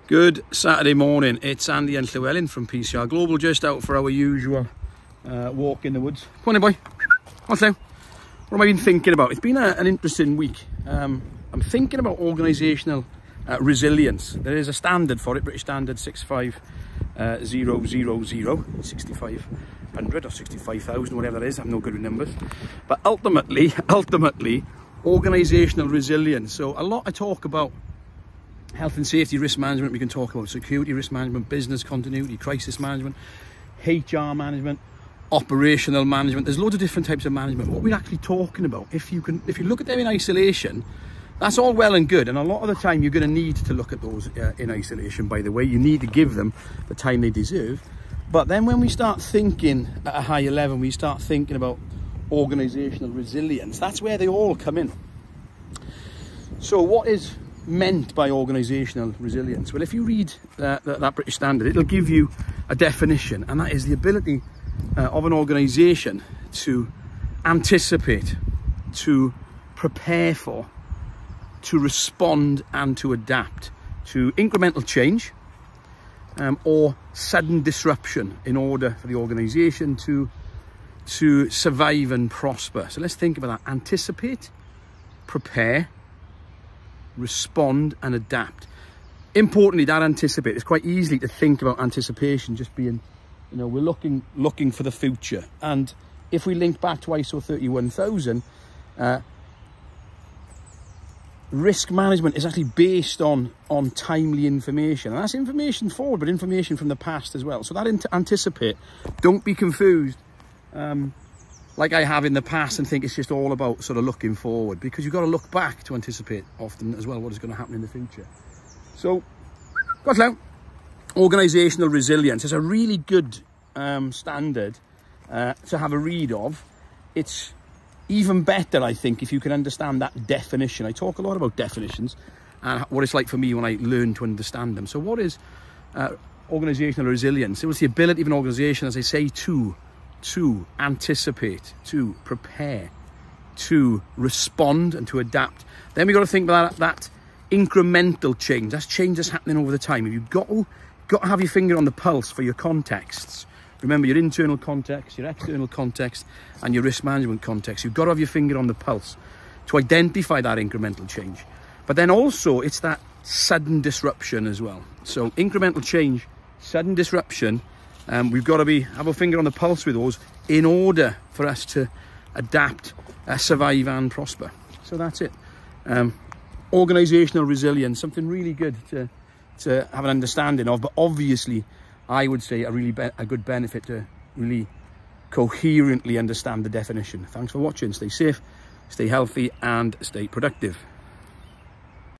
Good Saturday morning. It's Andy and Llewellyn from PCR Global, just out for our usual walk in the woods. Come on in, boy. What's now? What have I been thinking about? It's been an interesting week. I'm thinking about organisational resilience. There is a standard for it, British Standard 65000, 6500 or 65,000, whatever it is. I'm no good with numbers. But ultimately, organisational resilience. So a lot I talk about health and safety, risk management. We can talk about security, risk management, business continuity, crisis management, HR management, operational management. There's loads of different types of management. What we're actually talking about, if you look at them in isolation, that's all well and good. And a lot of the time you're going to need to look at those in isolation, by the way. You need to give them the time they deserve. But then when we start thinking at a higher level, we start thinking about organisational resilience, that's where they all come in. So what is meant by organisational resilience? Well, if you read that British Standard, it'll give you a definition, and that is the ability of an organisation to anticipate, to prepare for, to respond and to adapt to incremental change or sudden disruption in order for the organisation to survive and prosper. So let's think about that. Anticipate, prepare, respond and adapt. Importantly, that anticipate, it's quite easy to think about anticipation just being, you know, we're looking for the future. And if we link back to ISO 31000, risk management is actually based on timely information, and that's information forward, but information from the past as well. So that anticipate, don't be confused like I have in the past and think it's just all about sort of looking forward, because you've got to look back to anticipate often as well what is going to happen in the future. So, got now, organisational resilience is a really good standard to have a read of. It's even better, I think, if you can understand that definition. I talk a lot about definitions and what it's like for me when I learn to understand them. So what is organisational resilience? It was the ability of an organisation, as I say, to anticipate, to prepare, to respond and to adapt. Then we've got to think about that incremental change. That's change that's happening over the time. You've got to have your finger on the pulse for your contexts. Remember, your internal context, your external context and your risk management context. You've got to have your finger on the pulse to identify that incremental change. But then also it's that sudden disruption as well. So incremental change, sudden disruption, we've got to have a finger on the pulse with those in order for us to adapt, survive and prosper. So that's it. Organisational resilience, something really good to have an understanding of, but obviously I would say a good benefit to really coherently understand the definition. Thanks for watching. Stay safe, stay healthy and stay productive.